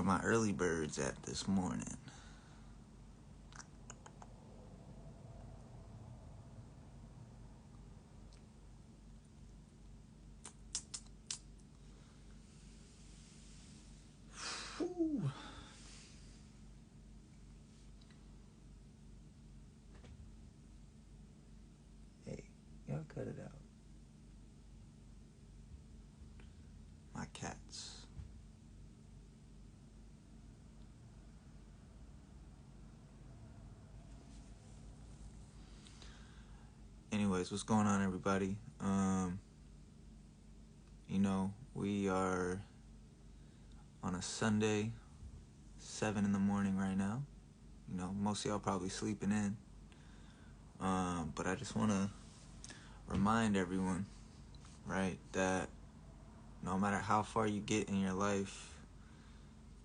are my early birds at this morning? Whew. Hey, y'all cut it out. My cats. Anyways, what's going on, everybody? We are on a Sunday, 7 in the morning right now. Most of y'all probably sleeping in. But I just want to remind everyone, right, that no matter how far you get in your life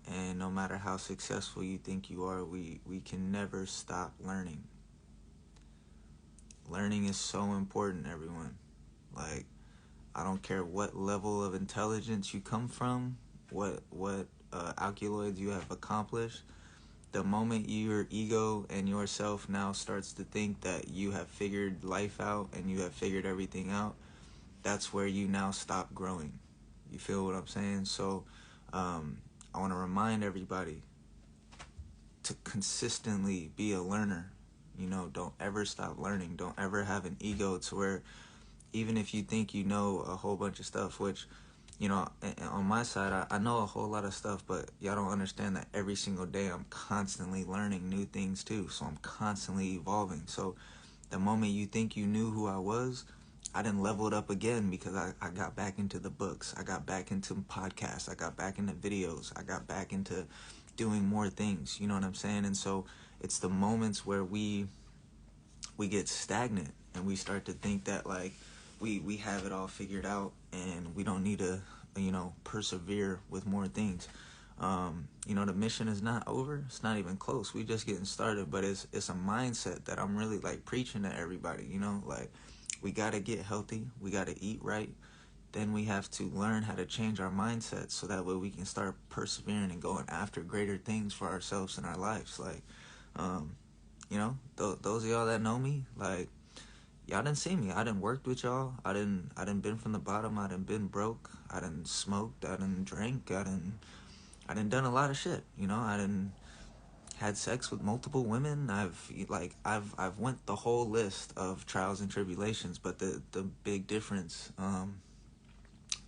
and no matter how successful you think you are, we can never stop learning. Learning is so important, everyone. Like, I don't care what level of intelligence you come from, what alkaloids you have accomplished. The moment your ego and yourself now starts to think that you have figured life out and you have figured everything out, that's where you now stop growing. You feel what I'm saying? So I want to remind everybody to consistently be a learner. Don't ever stop learning. Don't ever have an ego to where even if you think you know a whole bunch of stuff, which, on my side, I know a whole lot of stuff, but y'all don't understand that every single day I'm constantly learning new things too. So I'm constantly evolving. So the moment you think you knew who I was, I didn't level it up again because I got back into the books. I got back into podcasts. I got back into videos. I got back into doing more things. You know what I'm saying? And so it's the moments where we get stagnant and we start to think that, like, we have it all figured out and we don't need to, persevere with more things. The mission is not over. It's not even close. We just getting started, but it's a mindset that I'm really like preaching to everybody, like we got to get healthy. We got to eat right. Then we have to learn how to change our mindset so that way we can start persevering and going after greater things for ourselves in our lives. Like, those of y'all that know me, like, y'all didn't see me. I done worked with y'all. I done been from the bottom. I done been broke. I done smoked. I done drank. I done done a lot of shit. I done had sex with multiple women. I've went the whole list of trials and tribulations. But the big difference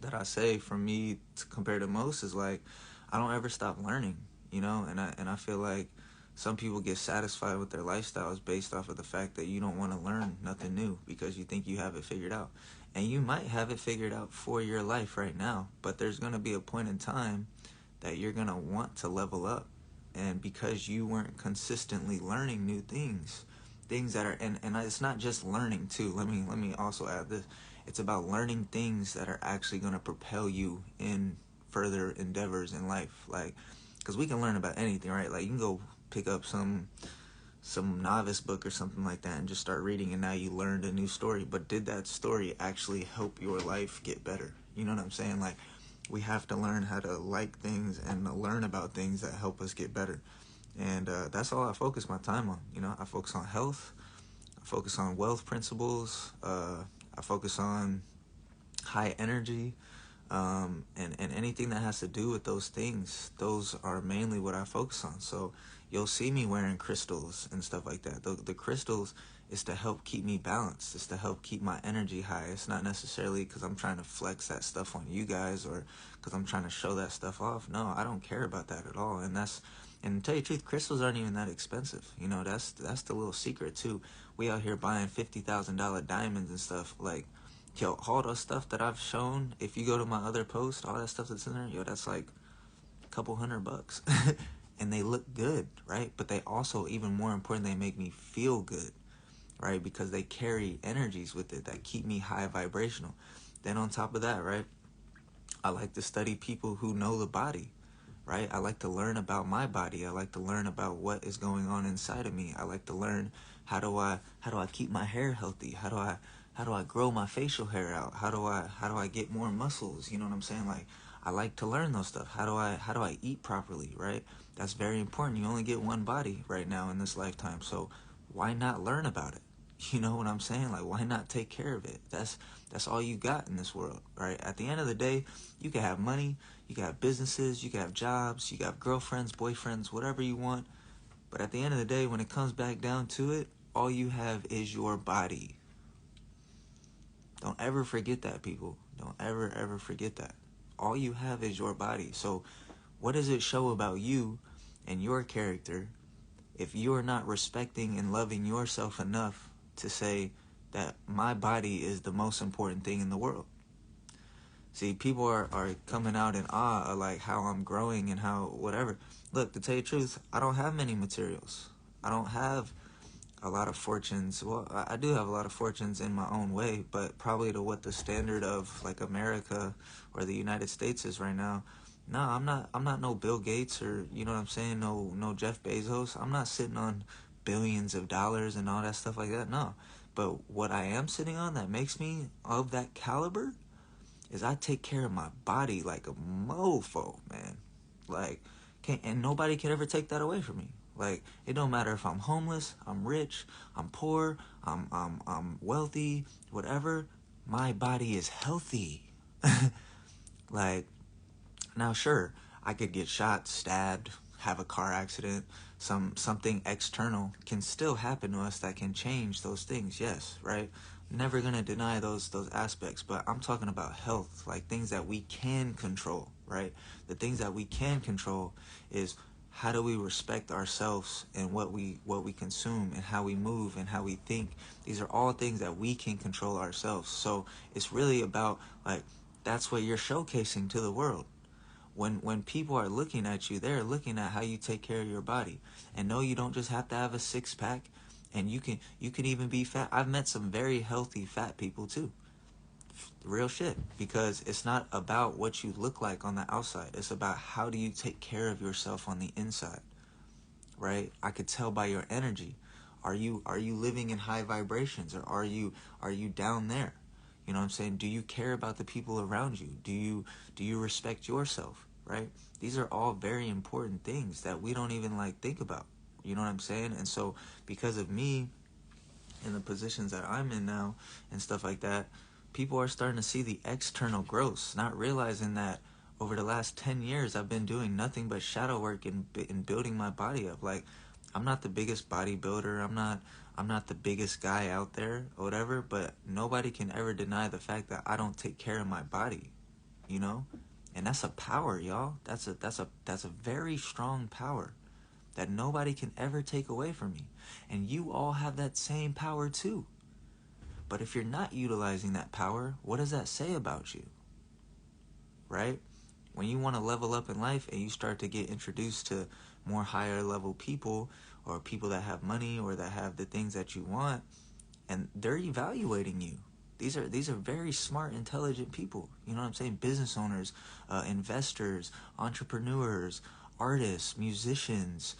that I say for me compared to most is, like, I don't ever stop learning. And I feel like some people get satisfied with their lifestyles based off of the fact that you don't want to learn nothing new because you think you have it figured out. And you might have it figured out for your life right now, but there's going to be a point in time that you're going to want to level up. And because you weren't consistently learning new things that are, and it's not just learning too. Let me also add this. It's about learning things that are actually going to propel you in further endeavors in life. Like, because we can learn about anything, right? Like, you can go pick up some novice book or something like that and just start reading, and now you learned a new story. But did that story actually help your life get better? You know what I'm saying? Like, we have to learn how to like things and learn about things that help us get better. And that's all I focus my time on. I focus on health. I focus on wealth principles. I focus on high energy. And anything that has to do with those things, those are mainly what I focus on. So you'll see me wearing crystals and stuff like that. The crystals is to help keep me balanced. It's to help keep my energy high. It's not necessarily because I'm trying to flex that stuff on you guys or because I'm trying to show that stuff off. No, I don't care about that at all. And to tell you the truth, crystals aren't even that expensive. That's the little secret too. We out here buying $50,000 diamonds and stuff. Like, yo, all the stuff that I've shown, if you go to my other post, all that stuff that's in there, yo, that's like a couple $100. And they look good, right? But they also, even more important, they make me feel good, right? Because they carry energies with it that keep me high vibrational. Then on top of that, right, I like to study people who know the body, right? I like to learn about my body. I like to learn about what is going on inside of me. I like to learn how do I keep my hair healthy? How do I grow my facial hair out? How do I get more muscles? You know what I'm saying? Like, I like to learn those stuff. How do I eat properly, right? That's very important. You only get one body right now in this lifetime, so why not learn about it? You know what I'm saying? Like, why not take care of it? That's all you got in this world, right? At the end of the day, you can have money, you can have businesses, you can have jobs, you can have girlfriends, boyfriends, whatever you want. But at the end of the day, when it comes back down to it, all you have is your body. Don't ever forget that, people. Don't ever forget that. All you have is your body. So what does it show about you and your character if you are not respecting and loving yourself enough to say that my body is the most important thing in the world? See, people are coming out in awe of like how I'm growing and how whatever. Look, to tell you the truth, I don't have many materials. I don't have a lot of fortunes. Well, I do have a lot of fortunes in my own way, but probably to what the standard of like America or the United States is right now. No, I'm not no Bill Gates, or you know what I'm saying, no Jeff Bezos. I'm not sitting on billions of dollars and all that stuff like that. No. But what I am sitting on that makes me of that caliber is I take care of my body like a mofo, man. Like, and nobody can ever take that away from me. Like, it don't matter if I'm homeless, I'm rich, I'm poor, I'm wealthy, whatever. My body is healthy. Like, now sure, I could get shot, stabbed, have a car accident, something external can still happen to us that can change those things. Yes, right? Never gonna deny those aspects, but I'm talking about health, like things that we can control, right? The things that we can control is how do we respect ourselves and what we consume and how we move and how we think. These are all things that we can control ourselves. So it's really about like that's what you're showcasing to the world. When people are looking at you, they're looking at how you take care of your body. And no, you don't just have to have a six pack, and you can even be fat. I've met some very healthy fat people too. Real shit, because it's not about what you look like on the outside. It's about how do you take care of yourself on the inside, right? I could tell by your energy. Are you living in high vibrations, or are you down there? You know what I'm saying? Do you care about the people around you? Do you respect yourself, right? These are all very important things that we don't even like think about. You know what I'm saying? And so because of me in the positions that I'm in now and stuff like that, people are starting to see the external growth, not realizing that over the last 10 years I've been doing nothing but shadow work and building my body up. Like, I'm not the biggest bodybuilder, I'm not the biggest guy out there or whatever, but nobody can ever deny the fact that I don't take care of my body, you know? And that's a power, y'all. That's a very strong power that nobody can ever take away from me. And you all have that same power too. But if you're not utilizing that power, what does that say about you? Right? When you want to level up in life and you start to get introduced to more higher level people, or people that have money or that have the things that you want, and they're evaluating you. These are very smart, intelligent people. You know what I'm saying? Business owners, investors, entrepreneurs, artists, musicians,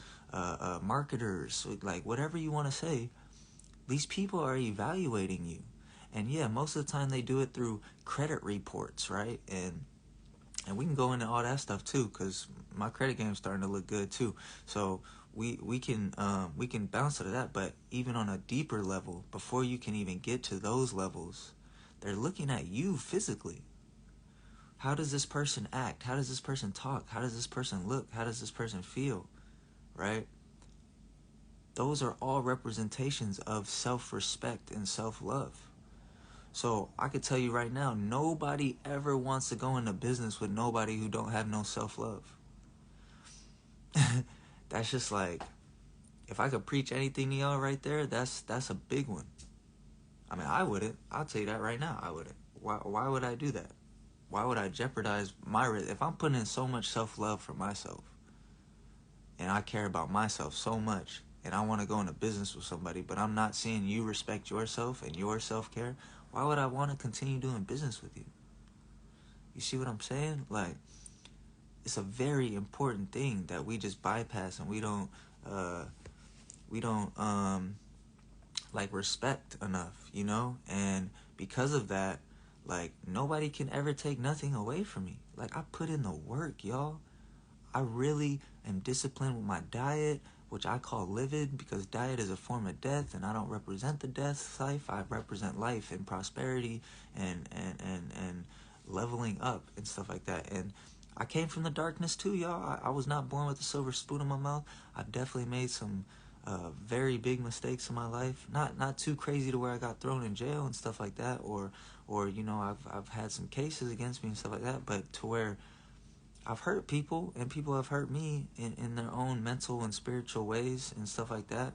marketers, like whatever you want to say. These people are evaluating you, and yeah, most of the time they do it through credit reports, right? And we can go into all that stuff too, because my credit game's starting to look good too. So we can bounce to that. But even on a deeper level, before you can even get to those levels, they're looking at you physically. How does this person act? How does this person talk? How does this person look? How does this person feel? Right? Those are all representations of self-respect and self-love. So I could tell you right now, nobody ever wants to go into business with nobody who don't have no self-love. That's just like, if I could preach anything to y'all right there, that's a big one. I mean, I wouldn't. I'll tell you that right now. I wouldn't. Why would I do that? Why would I jeopardize if I'm putting in so much self-love for myself, and I care about myself so much, and I want to go into business with somebody, but I'm not seeing you respect yourself and your self-care, why would I want to continue doing business with you? You see what I'm saying? Like, it's a very important thing that we just bypass, and we don't like respect enough, you know? And because of that, Like, nobody can ever take nothing away from me. Like, I put in the work, y'all. I really am disciplined with my diet, which I call livid, because diet is a form of death, and I don't represent the death life. I represent life and prosperity and leveling up and stuff like that. And I came from the darkness too, y'all. I was not born with a silver spoon in my mouth. I've definitely made some very big mistakes in my life. Not too crazy to where I got thrown in jail and stuff like that, or you know, I've had some cases against me and stuff like that, but to where I've hurt people, and people have hurt me in their own mental and spiritual ways and stuff like that.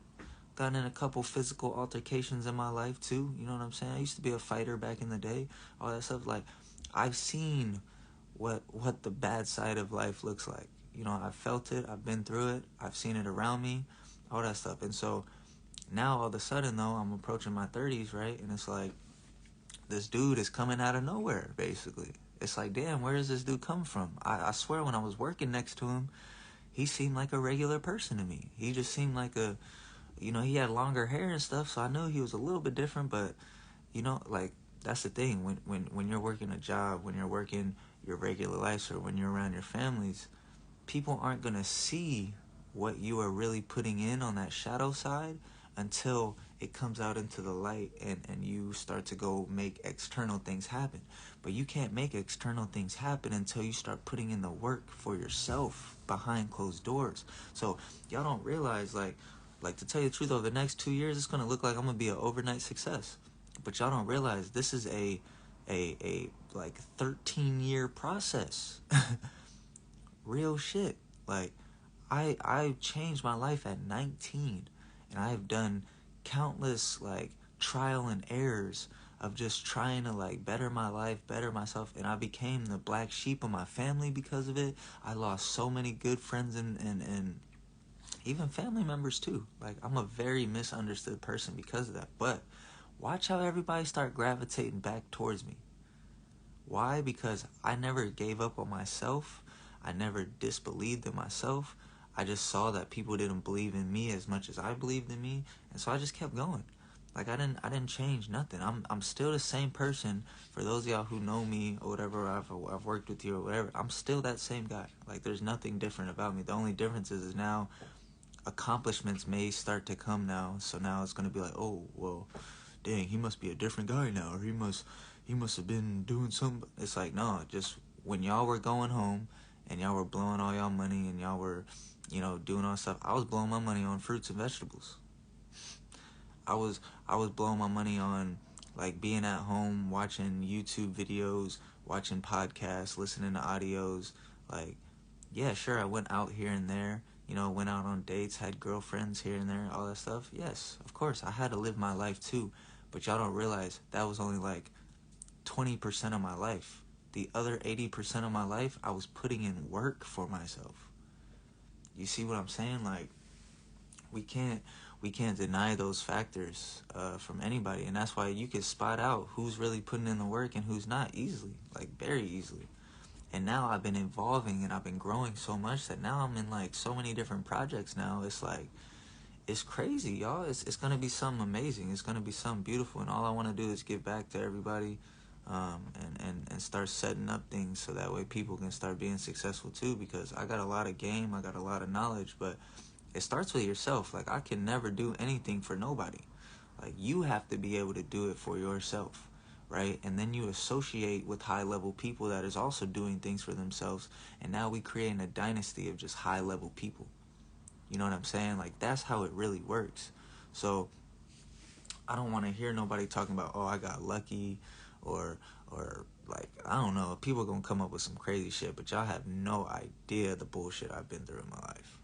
Gotten in a couple physical altercations in my life too. You know what I'm saying? I used to be a fighter back in the day. All that stuff. Like, I've seen what the bad side of life looks like. You know, I've felt it. I've been through it. I've seen it around me. All that stuff. And so now all of a sudden though, I'm approaching my 30s, right? And it's like, this dude is coming out of nowhere, basically. It's like, damn, where does this dude come from? I swear, when I was working next to him, he seemed like a regular person to me. He just seemed like he had longer hair and stuff, so I knew he was a little bit different, but, like, that's the thing. When you're working a job, when you're working your regular life, or when you're around your families, people aren't going to see what you are really putting in on that shadow side until it comes out into the light, and you start to go make external things happen. But you can't make external things happen until you start putting in the work for yourself behind closed doors. So y'all don't realize, like, to tell you the truth, over the next 2 years, it's going to look like I'm going to be an overnight success. But y'all don't realize this is a like 13-year process. Real shit. Like, I changed my life at 19, and I have done countless, like, trial and errors of just trying to, like, better my life, better myself, and I became the black sheep of my family because of it. I lost so many good friends and even family members too. Like, I'm a very misunderstood person because of that. But watch how everybody start gravitating back towards me. Why? Because I never gave up on myself. I never disbelieved in myself. I just saw that people didn't believe in me as much as I believed in me, and so I just kept going. Like, I didn't change nothing. I'm still the same person. For those of y'all who know me or whatever, I've worked with you or whatever, I'm still that same guy. Like, there's nothing different about me. The only difference is now accomplishments may start to come now. So now it's gonna be like, oh well, dang, he must be a different guy now, or he must have been doing something. It's like, no, just when y'all were going home and y'all were blowing all y'all money and y'all were, doing all stuff, I was blowing my money on fruits and vegetables. I was blowing my money on, like, being at home, watching YouTube videos, watching podcasts, listening to audios. Like, yeah, sure, I went out here and there, went out on dates, had girlfriends here and there, all that stuff. Yes, of course, I had to live my life too. But y'all don't realize that was only like 20% of my life. The other 80% of my life, I was putting in work for myself. You see what I'm saying? Like, we can't deny those factors from anybody, and that's why you can spot out who's really putting in the work and who's not easily, like, very easily. And now I've been evolving and I've been growing so much that now I'm in, like, so many different projects now. It's like, it's crazy, y'all. It's gonna be something amazing. It's gonna be something beautiful, and all I want to do is give back to everybody, and start setting up things so that way people can start being successful too. Because I got a lot of game, I got a lot of knowledge, but it starts with yourself. Like, I can never do anything for nobody. Like, you have to be able to do it for yourself, right? And then you associate with high level people that is also doing things for themselves, and now we creating a dynasty of just high level people. You know what I'm saying? Like, that's how it really works. So I don't want to hear nobody talking about, oh, I got lucky, or like, I don't know. People are gonna come up with some crazy shit, but y'all have no idea the bullshit I've been through in my life.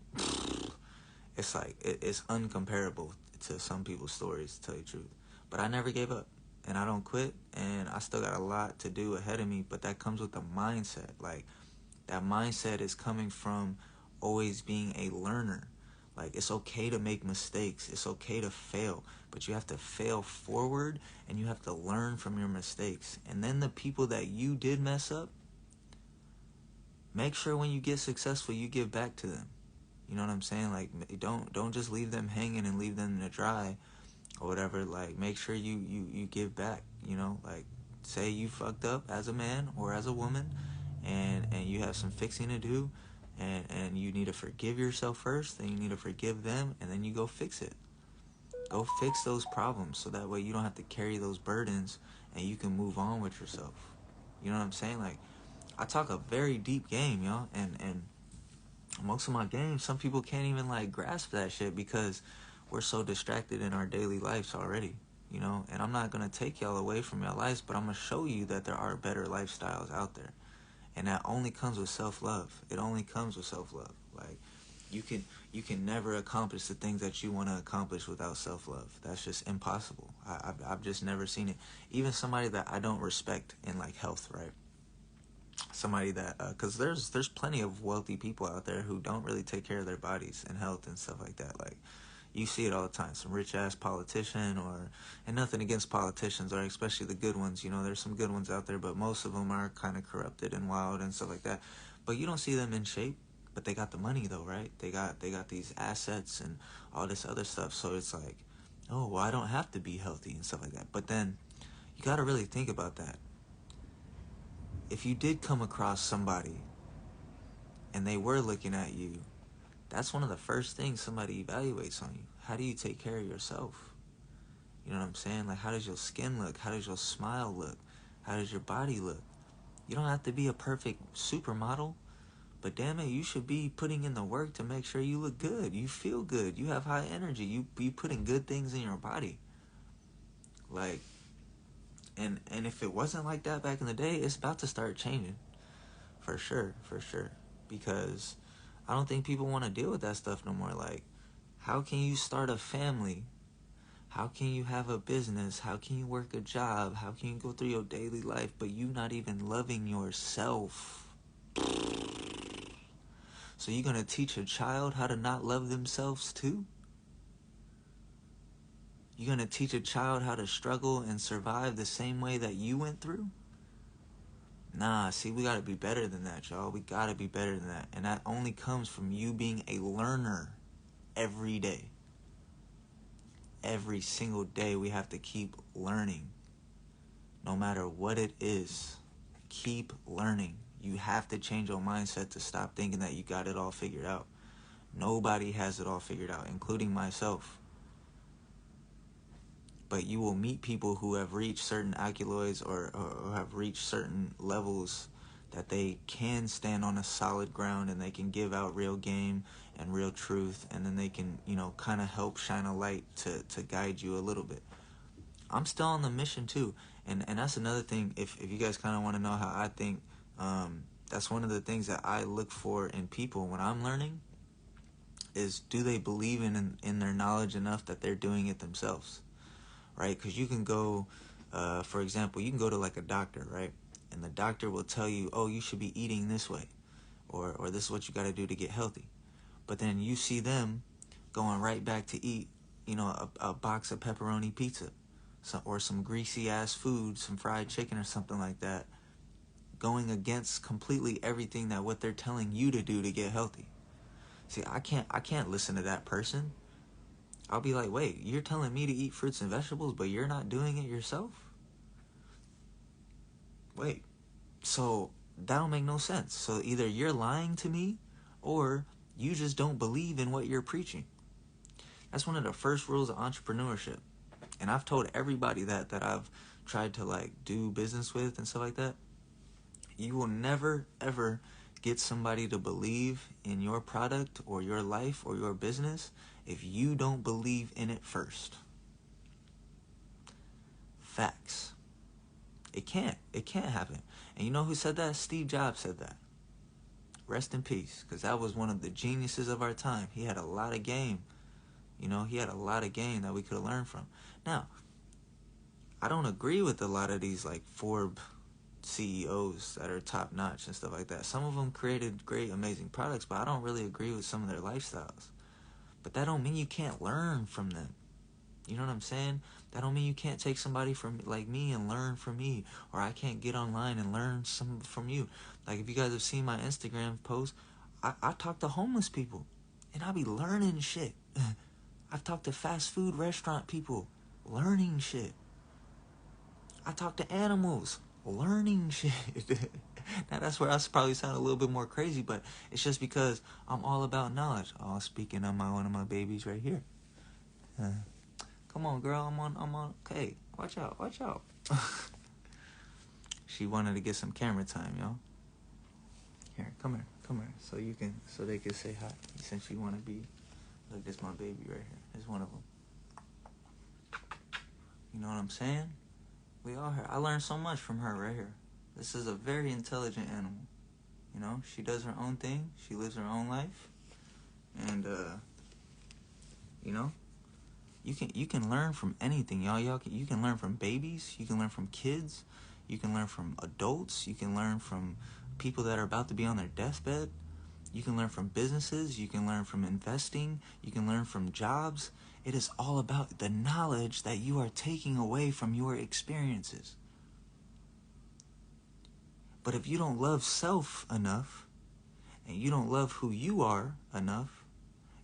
It's like, it's uncomparable to some people's stories, to tell you the truth. But I never gave up, and I don't quit, and I still got a lot to do ahead of me. But that comes with the mindset. Like, that mindset is coming from always being a learner. Like, it's okay to make mistakes. It's okay to fail. But you have to fail forward, and you have to learn from your mistakes. And then the people that you did mess up, make sure when you get successful, you give back to them. You know what I'm saying? Like, don't just leave them hanging and leave them to dry or whatever. Like, make sure you give back, like, say you fucked up as a man or as a woman, and you have some fixing to do, and you need to forgive yourself first, then you need to forgive them, and then you go fix it. Go fix those problems so that way you don't have to carry those burdens and you can move on with yourself. You know what I'm saying? Like, I talk a very deep game, y'all, and most of my games, some people can't even like grasp that shit because we're so distracted in our daily lives already, you know. And I'm not gonna take y'all away from your lives, but I'm gonna show you that there are better lifestyles out there, and that only comes with self-love. It only comes with self-love. Like, you can never accomplish the things that you want to accomplish without self-love. That's just impossible. I've just never seen it. Even somebody that I don't respect in like health, right? Somebody that because there's plenty of wealthy people out there who don't really take care of their bodies and health and stuff like that. Like, you see it all the time. Some rich ass politician, or, and nothing against politicians, or especially the good ones, you know, there's some good ones out there, but most of them are kind of corrupted and wild and stuff like that. But you don't see them in shape, but they got the money though, right? They got these assets and all this other stuff. So it's like, oh well, I don't have to be healthy and stuff like that. But then you got to really think about that. If you did come across somebody and they were looking at you, that's one of the first things somebody evaluates on you. How do you take care of yourself? You know what I'm saying? Like, how does your skin look? How does your smile look? How does your body look? You don't have to be a perfect supermodel, but damn it, you should be putting in the work to make sure you look good. You feel good. You have high energy. You putting good things in your body. Like, and if it wasn't like that back in the day, it's about to start changing. For sure, for sure. Because I don't think people want to deal with that stuff no more. Like, how can you start a family? How can you have a business? How can you work a job? How can you go through your daily life, but you not even loving yourself? So you're going to teach a child how to not love themselves too? You're going to teach a child how to struggle and survive the same way that you went through? Nah, see, we got to be better than that, y'all. We got to be better than that. And that only comes from you being a learner every day. Every single day we have to keep learning. No matter what it is, keep learning. You have to change your mindset to stop thinking that you got it all figured out. Nobody has it all figured out, including myself. But you will meet people who have reached certain accolades, or have reached certain levels that they can stand on a solid ground, and they can give out real game and real truth, and then they can, you know, kind of help shine a light to guide you a little bit. I'm still on the mission too, and that's another thing. If you guys kind of want to know how I think, that's one of the things that I look for in people when I'm learning, is do they believe in their knowledge enough that they're doing it themselves, right? Because you can go, for example, you can go to like a doctor, right? And the doctor will tell you, oh, you should be eating this way, or this is what you got to do to get healthy. But then you see them going right back to eat, you know, a box of pepperoni pizza, or some greasy ass food, some fried chicken or something like that, going against completely everything that what they're telling you to do to get healthy. See, I can't listen to that person. I'll be like, wait, you're telling me to eat fruits and vegetables, but you're not doing it yourself? Wait, so that don't make no sense. So either you're lying to me, or you just don't believe in what you're preaching. That's one of the first rules of entrepreneurship. And I've told everybody that I've tried to like do business with and stuff like that. You will never ever get somebody to believe in your product or your life or your business if you don't believe in it first. Facts. It can't happen. And you know who said that? Steve Jobs said that. Rest in peace, because that was one of the geniuses of our time. He had a lot of game. You know, he had a lot of game that we could have learned from. Now, I don't agree with a lot of these like Forbes CEOs that are top notch and stuff like that. Some of them created great, amazing products, but I don't really agree with some of their lifestyles. But that don't mean you can't learn from them. You know what I'm saying? That don't mean you can't take somebody from like me and learn from me, or I can't get online and learn some from you. Like, if you guys have seen my Instagram post, I talk to homeless people, and I be learning shit. I've talked to fast food restaurant people, learning shit. I talk to animals, learning shit. Now that's where I probably sound a little bit more crazy, but it's just because I'm all about knowledge. Oh, speaking of one of my babies right here. Come on, girl. I'm on. Okay, watch out, watch out. She wanted to get some camera time, yo. Here, come here, come here. So they can say hi. Since you want to be, look, this my baby right here. It's one of them. You know what I'm saying? We all here. I learned so much from her right here. This is a very intelligent animal. You know, she does her own thing. She lives her own life, and you know, you can learn from anything, y'all. You can learn from babies. You can learn from kids. You can learn from adults. You can learn from people that are about to be on their deathbed. You can learn from businesses. You can learn from investing. You can learn from jobs. It is all about the knowledge that you are taking away from your experiences. But if you don't love self enough, and you don't love who you are enough,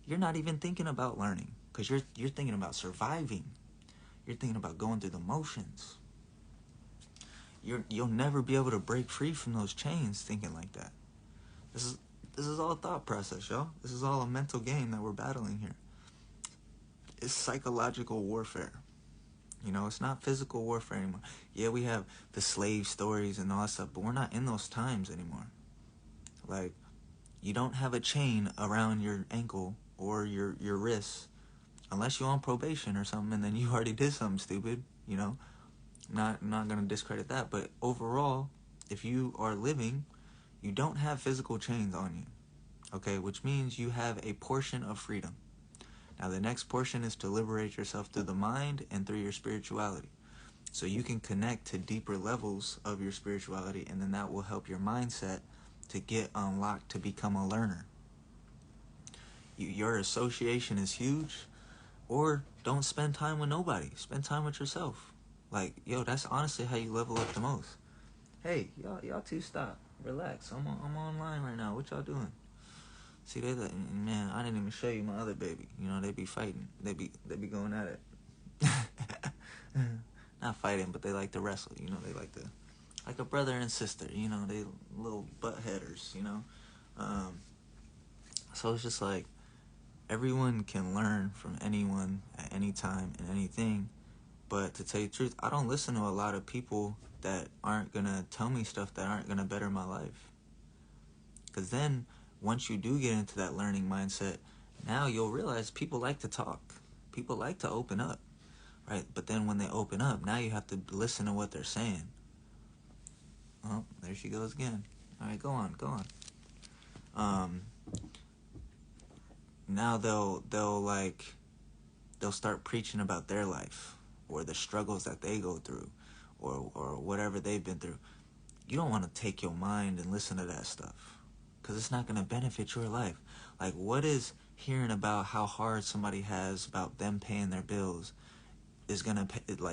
you're not even thinking about learning, because you're thinking about surviving. You're thinking about going through the motions. You'll never be able to break free from those chains thinking like that. This is all a thought process, y'all. This is all a mental game that we're battling here. It's psychological warfare. You know, it's not physical warfare anymore. Yeah, we have the slave stories and all that stuff, but we're not in those times anymore. Like, you don't have a chain around your ankle or your wrist unless you're on probation or something, and then you already did something stupid, you know. Not gonna discredit that, but overall, if you are living, you don't have physical chains on you. Okay, which means you have a portion of freedom. Now the next portion is to liberate yourself through the mind and through your spirituality. So you can connect to deeper levels of your spirituality, and then that will help your mindset to get unlocked to become a learner. Your association is huge, or don't spend time with nobody. Spend time with yourself. Like, yo, that's honestly how you level up the most. Hey, y'all two stop. Relax. I'm online right now. What y'all doing? See, man, I didn't even show you my other baby. You know, they be fighting. They be going at it. Not fighting, but they like to wrestle. You know, they like to, like a brother and sister. You know, they little butt headers. You know, so it's just like everyone can learn from anyone at any time and anything. But to tell you the truth, I don't listen to a lot of people that aren't gonna tell me stuff that aren't gonna better my life. Because then, once you do get into that learning mindset, now you'll realize people like to talk. People like to open up, right? But then when they open up, now you have to listen to what they're saying. Oh, there she goes again. All right, go on. Now they'll start preaching about their life or the struggles that they go through or whatever they've been through. You don't want to take your mind and listen to that stuff, because it's not going to benefit your life. Like, what is hearing about how hard somebody has about them paying their bills is going to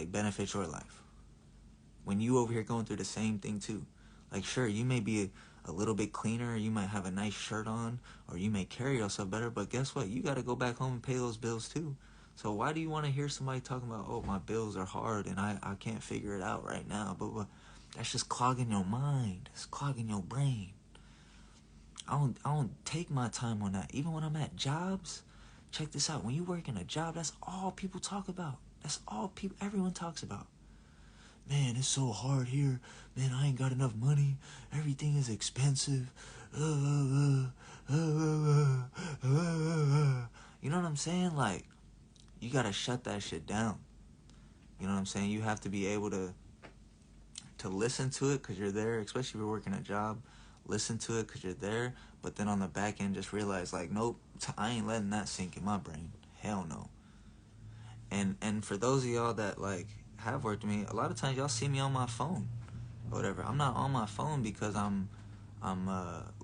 benefit your life when you over here going through the same thing too? Like, sure, you may be a little bit cleaner, you might have a nice shirt on, or you may carry yourself better, but guess what? You got to go back home and pay those bills too. So why do you want to hear somebody talking about, oh, my bills are hard and I can't figure it out right now? But that's just clogging your mind. It's clogging your brain. I don't take my time on that. Even when I'm at jobs, check this out. When you work in a job, that's all people talk about. That's all everyone talks about. Man, it's so hard here. Man, I ain't got enough money. Everything is expensive. You know what I'm saying? Like, you gotta shut that shit down. You know what I'm saying? You have to be able to listen to it because you're there, especially if you're working a job. Listen to it because you're there, but then on the back end just realize, like, nope, I ain't letting that sink in my brain. Hell no. And for those of y'all that, like, have worked with me, a lot of times y'all see me on my phone or whatever. I'm not on my phone because I'm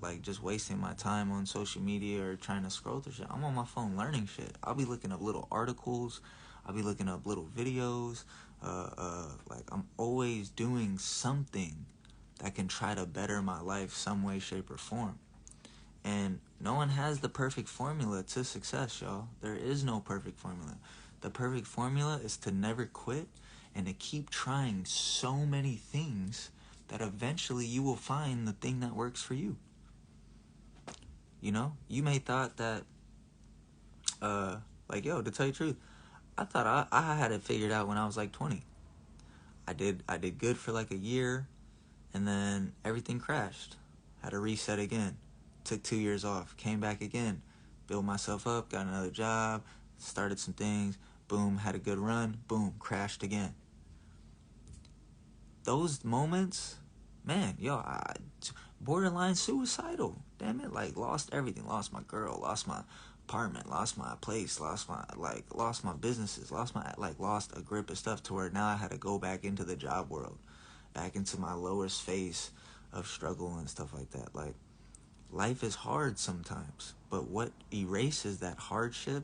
like just wasting my time on social media or trying to scroll through shit. I'm on my phone learning shit. I'll be looking up little articles. I'll be looking up little videos. Like, I'm always doing something that can try to better my life some way, shape, or form. And no one has the perfect formula to success, y'all. There is no perfect formula. The perfect formula is to never quit and to keep trying so many things that eventually you will find the thing that works for you. You know, you may thought that, like, yo, to tell you the truth, I thought I had it figured out when I was like 20. I did good for like a year, and then everything crashed. Had to reset again. Took 2 years off. Came back again. Built myself up. Got another job. Started some things. Boom. Had a good run. Boom. Crashed again. Those moments, man, yo, borderline suicidal. Damn it, like lost everything. Lost my girl. Lost my apartment. Lost my place. Lost my businesses. Lost a grip of stuff to where now I had to go back into the job world, back into my lowest phase of struggle and stuff like that. Like, life is hard sometimes, but what erases that hardship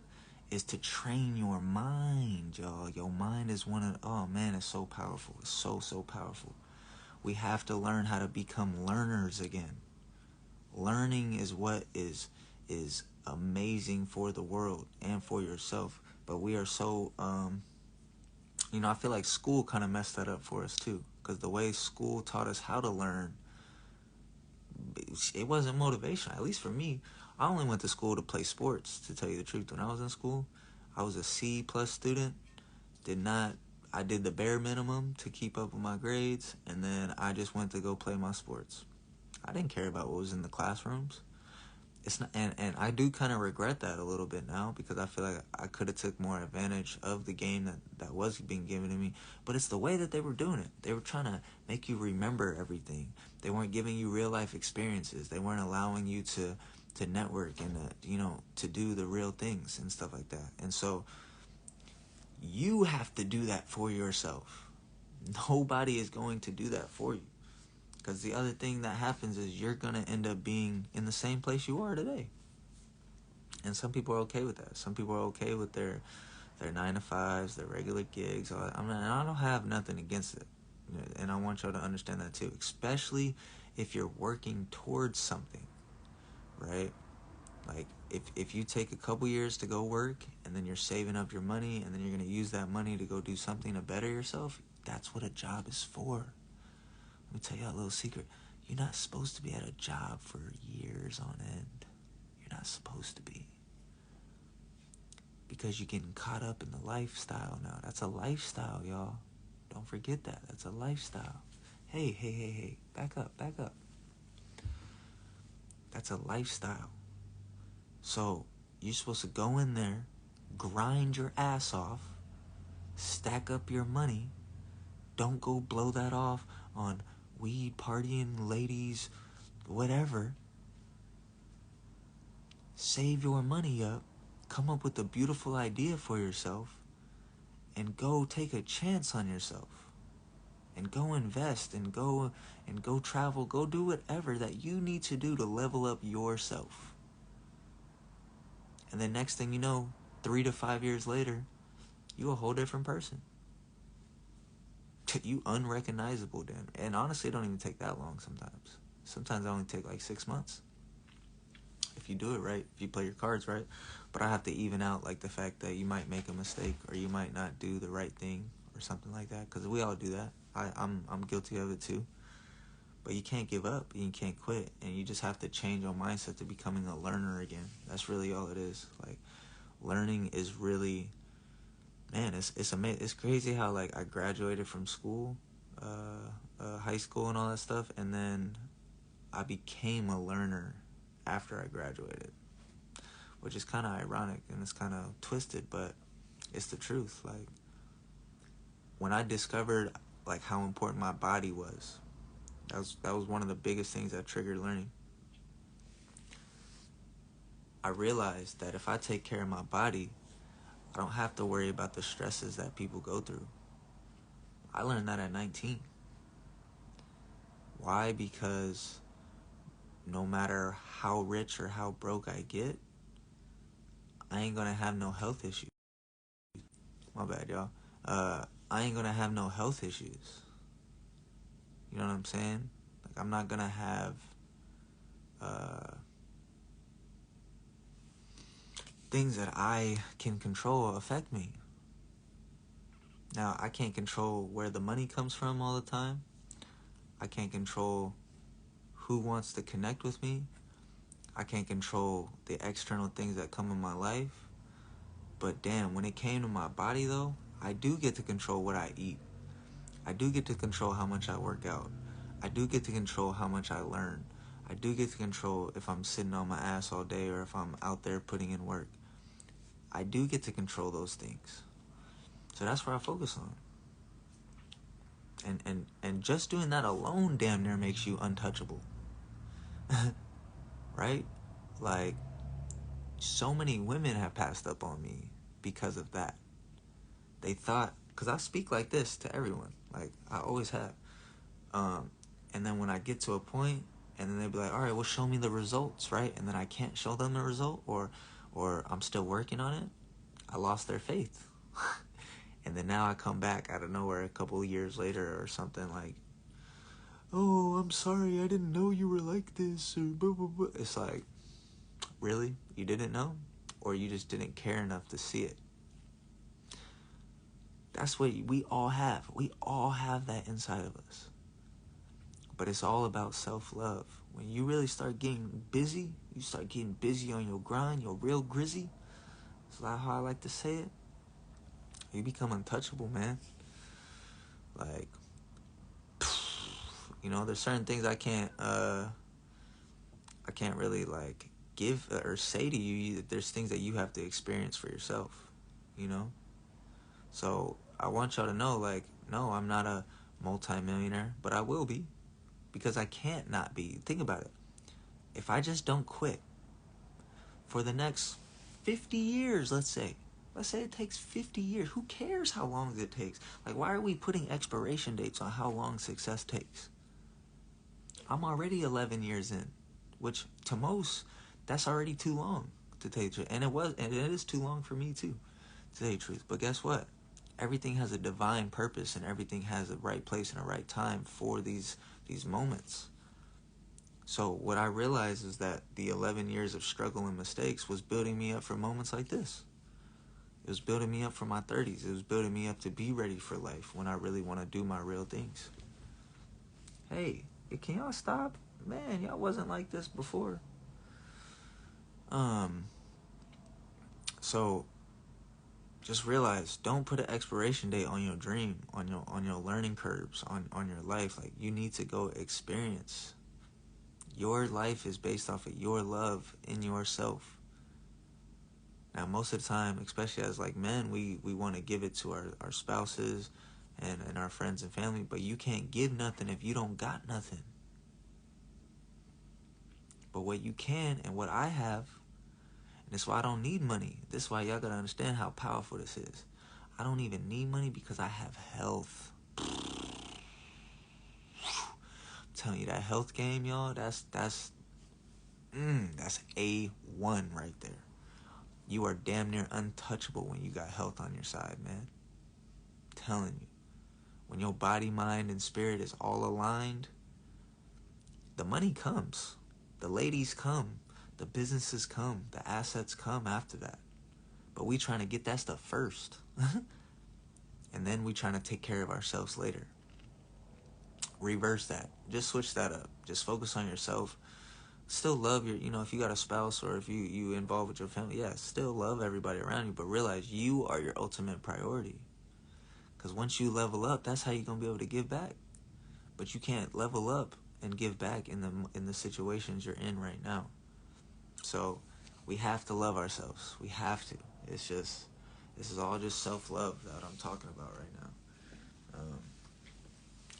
is to train your mind, y'all. Your mind is oh man, it's so powerful. It's so powerful. We have to learn how to become learners again. Learning is what is amazing for the world and for yourself. But we are so, I feel like school kind of messed that up for us too. Because the way school taught us how to learn, it wasn't motivation. At least for me, I only went to school to play sports, to tell you the truth. When I was in school, I was a C+ student. I did the bare minimum to keep up with my grades, and then I just went to go play my sports. I didn't care about what was in the classrooms. It's not, and I do kind of regret that a little bit now, because I feel like I could have took more advantage of the game that was being given to me. But it's the way that they were doing it. They were trying to make you remember everything. They weren't giving you real life experiences. They weren't allowing you to network and to do the real things and stuff like that. And so you have to do that for yourself. Nobody is going to do that for you. Because the other thing that happens is you're going to end up being in the same place you are today. And some people are okay with that. Some people are okay with their 9-to-5s, their regular gigs. I don't have nothing against it. And I want y'all to understand that too. Especially if you're working towards something, right? Like, if you take a couple years to go work, and then you're saving up your money, and then you're going to use that money to go do something to better yourself, that's what a job is for. Let me tell you a little secret. You're not supposed to be at a job for years on end. You're not supposed to be. Because you're getting caught up in the lifestyle now. That's a lifestyle, y'all. Don't forget that. That's a lifestyle. Hey. Back up. That's a lifestyle. So, you're supposed to go in there, grind your ass off, stack up your money. Don't go blow that off on weed, partying, ladies, whatever. Save your money up, come up with a beautiful idea for yourself, and go take a chance on yourself. And go invest, and go travel, go do whatever that you need to do to level up yourself. And then next thing you know, 3 to 5 years later, you a whole different person. You unrecognizable then. And honestly, it don't even take that long sometimes. Sometimes it only take like 6 months. If you do it right, if you play your cards right. But I have to even out like the fact that you might make a mistake, or you might not do the right thing or something like that, because we all do that. I'm guilty of it too. But you can't give up, and you can't quit, and you just have to change your mindset to becoming a learner again. That's really all it is. Like, learning is really, man, it's amazing. It's crazy how, like, I graduated from school, high school and all that stuff, and then I became a learner after I graduated, which is kind of ironic and it's kind of twisted, but it's the truth. Like, when I discovered like how important my body was, that was one of the biggest things that triggered learning. I realized that if I take care of my body, I don't have to worry about the stresses that people go through. I learned that at 19. Why? Because no matter how rich or how broke I get, I ain't gonna have no health issues. My bad, y'all. I ain't gonna have no health issues. You know what I'm saying? Like, I'm not gonna have things that I can control affect me. Now, I can't control where the money comes from all the time. I can't control who wants to connect with me. I can't control the external things that come in my life. But damn, when it came to my body though, I do get to control what I eat. I do get to control how much I work out. I do get to control how much I learn. I do get to control if I'm sitting on my ass all day or if I'm out there putting in work. I do get to control those things. So that's where I focus on. And just doing that alone damn near makes you untouchable. Right? Like, so many women have passed up on me because of that. They thought, because I speak like this to everyone, like I always have. And then when I get to a point, and then they'd be like, all right, well, show me the results, right? And then I can't show them the result, or I'm still working on it. I lost their faith. And then now I come back out of nowhere a couple of years later or something like, oh, I'm sorry, I didn't know you were like this, or blah, blah, blah. It's like, really? You didn't know? Or you just didn't care enough to see it? That's what we all have. We all have that inside of us. But it's all about self-love. When you really start getting busy, you start getting busy on your grind, your real grizzy. That's how I like to say it. You become untouchable, man. Like, you know, there's certain things I can't really like give or say to you. There's things that you have to experience for yourself, you know? So I want y'all to know, like, no, I'm not a multi-millionaire, but I will be, because I can't not be. Think about it. If I just don't quit for the next 50 years, let's say it takes 50 years. Who cares how long it takes? Like, why are we putting expiration dates on how long success takes? I'm already 11 years in, which to most, that's already too long to tell you the truth. And it is too long for me too, to tell you the truth. But guess what? Everything has a divine purpose, and everything has a right place and a right time for these moments. So what I realized is that the 11 years of struggle and mistakes was building me up for moments like this. It was building me up for my 30s. It was building me up to be ready for life when I really want to do my real things. Hey, can y'all stop? Man, y'all wasn't like this before. So just realize, don't put an expiration date on your dream, on your learning curves, on your life. Like, you need to go experience. Your life is based off of your love in yourself. Now, most of the time, especially as like men, we want to give it to our spouses and our friends and family, but you can't give nothing if you don't got nothing. But what you can, and what I have, and that's why I don't need money. This is why y'all gotta understand how powerful this is. I don't even need money because I have health. I'm telling you, that health game, y'all, that's A1 right there. You are damn near untouchable when you got health on your side, man. I'm telling you. When your body, mind, and spirit is all aligned, the money comes. The ladies come. The businesses come. The assets come after that. But we trying to get that stuff first. And then we trying to take care of ourselves later. Reverse that. Just switch that up. Just focus on yourself. Still love your, if you got a spouse or if you involved with your family, yeah, still love everybody around you, but realize you are your ultimate priority. Because once you level up, that's how you're going to be able to give back. But you can't level up and give back in the situations you're in right now. So we have to love ourselves. We have to. It's just, this is all just self-love that I'm talking about right now.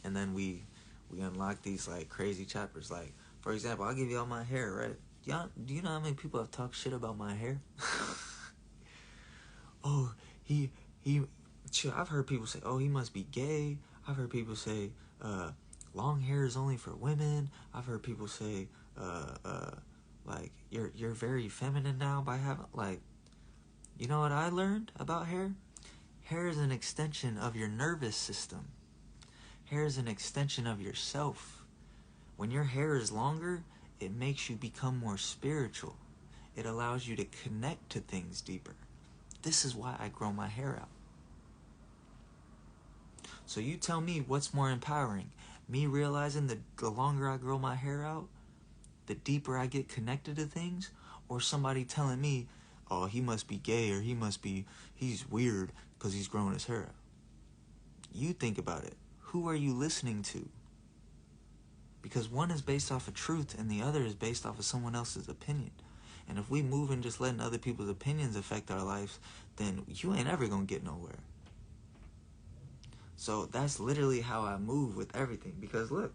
And then we unlock these like crazy chapters. Like, for example, I'll give y'all my hair, right? Y'all, do you know how many people have talked shit about my hair? Oh, he. I've heard people say, oh, he must be gay. I've heard people say, long hair is only for women. I've heard people say, like, you're very feminine now by having, like, you know what I learned about hair? Hair is an extension of your nervous system. Hair is an extension of yourself. When your hair is longer, it makes you become more spiritual. It allows you to connect to things deeper. This is why I grow my hair out. So you tell me what's more empowering. Me realizing that the longer I grow my hair out, the deeper I get connected to things, or somebody telling me, oh, he must be gay or he's weird because he's growing his hair out. You think about it. Who are you listening to? Because one is based off of truth and the other is based off of someone else's opinion. And if we move in just letting other people's opinions affect our lives, then you ain't ever gonna get nowhere. So that's literally how I move with everything. Because look,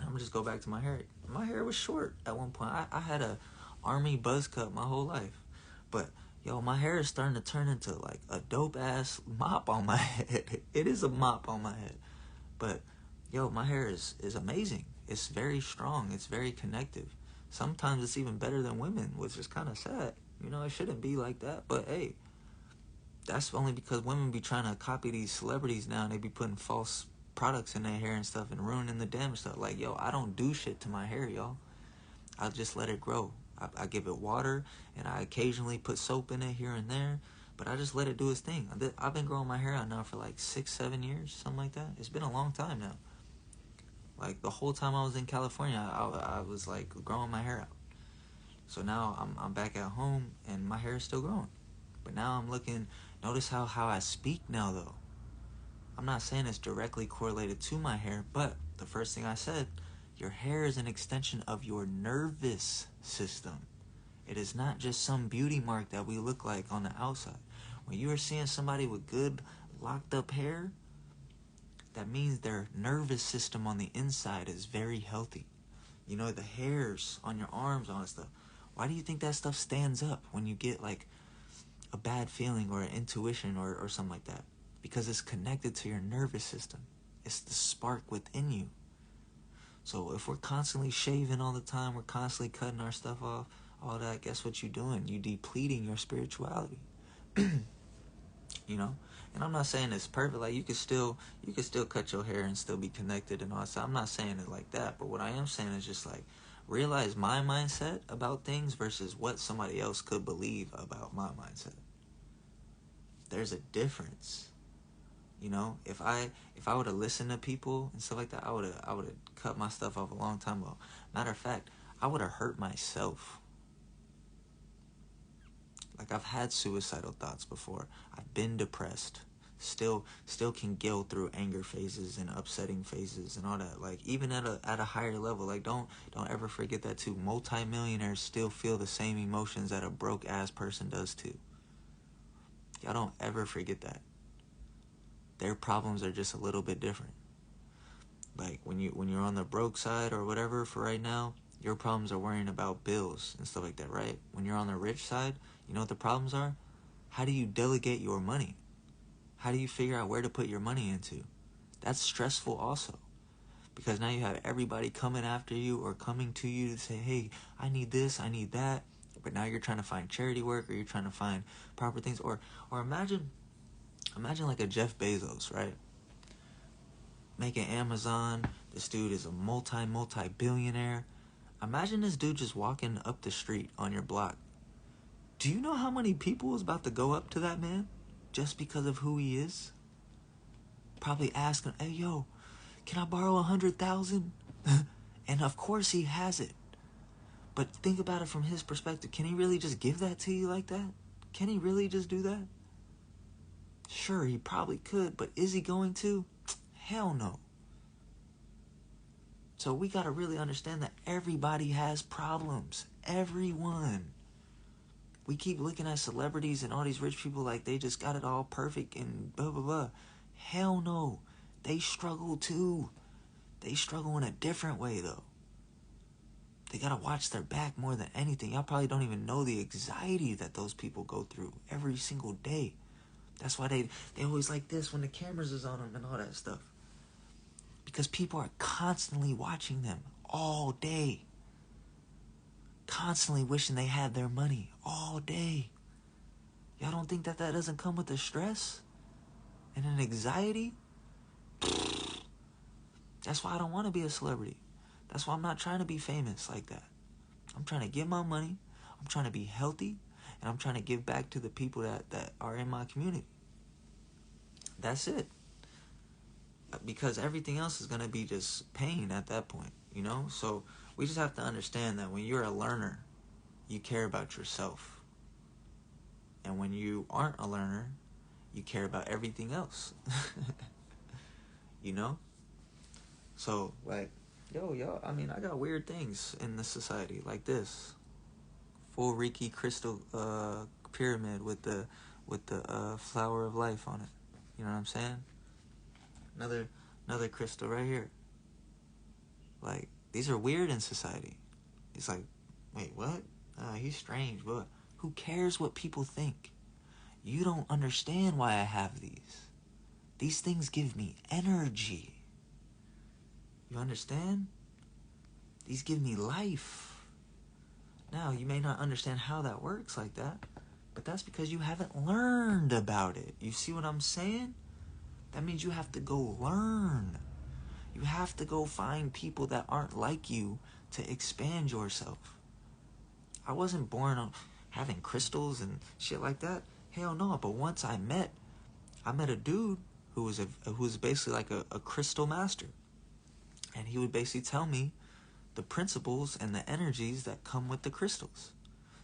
I'm gonna just go back to my hair. My hair was short at one point. I had a army buzz cut my whole life. But yo, my hair is starting to turn into like a dope ass mop on my head. It is a mop on my head. But yo, my hair is amazing. It's very strong. It's very connective. Sometimes it's even better than women, which is kind of sad. You know, it shouldn't be like that. But hey, that's only because women be trying to copy these celebrities now and they be putting false products in their hair and stuff and ruining the damn stuff. Like, yo, I don't do shit to my hair, y'all. I just let it grow. I give it water and I occasionally put soap in it here and there. But I just let it do its thing. I've been growing my hair out now for like 6-7 years, something like that. It's been a long time now. Like the whole time I was in California, I was like growing my hair out. So now I'm back at home and my hair is still growing. But now I'm looking, notice how I speak now though. I'm not saying it's directly correlated to my hair, but the first thing I said, your hair is an extension of your nervous system. It is not just some beauty mark that we look like on the outside. When you are seeing somebody with good locked up hair, that means their nervous system on the inside is very healthy. You know, the hairs on your arms, all that stuff. Why do you think that stuff stands up when you get like a bad feeling or an intuition or something like that? Because it's connected to your nervous system. It's the spark within you. So if we're constantly shaving all the time, we're constantly cutting our stuff off, all that, guess what you're doing? You're depleting your spirituality. You know? And I'm not saying it's perfect. Like you could still cut your hair and still be connected and all that. So I'm not saying it like that. But what I am saying is just like realize my mindset about things versus what somebody else could believe about my mindset. There's a difference. You know, if I would have listened to people and stuff like that, I would have cut my stuff off a long time ago. Matter of fact, I would have hurt myself. Like I've had suicidal thoughts before. I've been depressed. Still can go through anger phases and upsetting phases and all that. Like even at a higher level, like don't ever forget that too. Multi-millionaires still feel the same emotions that a broke ass person does too. Y'all don't ever forget that. Their problems are just a little bit different. Like when you're on the broke side or whatever for right now, your problems are worrying about bills and stuff like that, right? When you're on the rich side, you know what the problems are? How do you delegate your money? How do you figure out where to put your money into? That's stressful also. Because now you have everybody coming after you or coming to you to say, hey, I need this, I need that. But now you're trying to find charity work or you're trying to find proper things. Or imagine like a Jeff Bezos, right? Making Amazon. This dude is a multi-billionaire. Imagine this dude just walking up the street on your block. Do you know how many people is about to go up to that man just because of who he is? Probably asking, hey, yo, can I borrow 100,000? And of course he has it. But think about it from his perspective. Can he really just give that to you like that? Can he really just do that? Sure, he probably could, but is he going to? Hell no. So we got to really understand that everybody has problems. Everyone. We keep looking at celebrities and all these rich people like they just got it all perfect and blah, blah, blah. Hell no. They struggle too. They struggle in a different way though. They got to watch their back more than anything. Y'all probably don't even know the anxiety that those people go through every single day. That's why they always like this when the cameras is on them and all that stuff. Because people are constantly watching them all day. Constantly wishing they had their money all day. Y'all don't think that doesn't come with a stress and an anxiety? That's why I don't want to be a celebrity. That's why I'm not trying to be famous like that. I'm trying to get my money. I'm trying to be healthy. And I'm trying to give back to the people that are in my community. That's it. because everything else is going to be just pain at that point, you know? So we just have to understand that when you're a learner, you care about yourself. And when you aren't a learner, you care about everything else. You know? So, like, yo, I mean, I got weird things in this society, like this. Full Reiki crystal pyramid with the flower of life on it. You know what I'm saying? Another crystal right here. Like, these are weird in society. It's like, wait, what? He's strange, but who cares what people think? You don't understand why I have these. These things give me energy. You understand? These give me life. Now, you may not understand how that works like that, but that's because you haven't learned about it. You see what I'm saying? That means you have to go learn. You have to go find people that aren't like you to expand yourself. I wasn't born on having crystals and shit like that. Hell no. But once I met a dude who was basically like a crystal master, and he would basically tell me the principles and the energies that come with the crystals.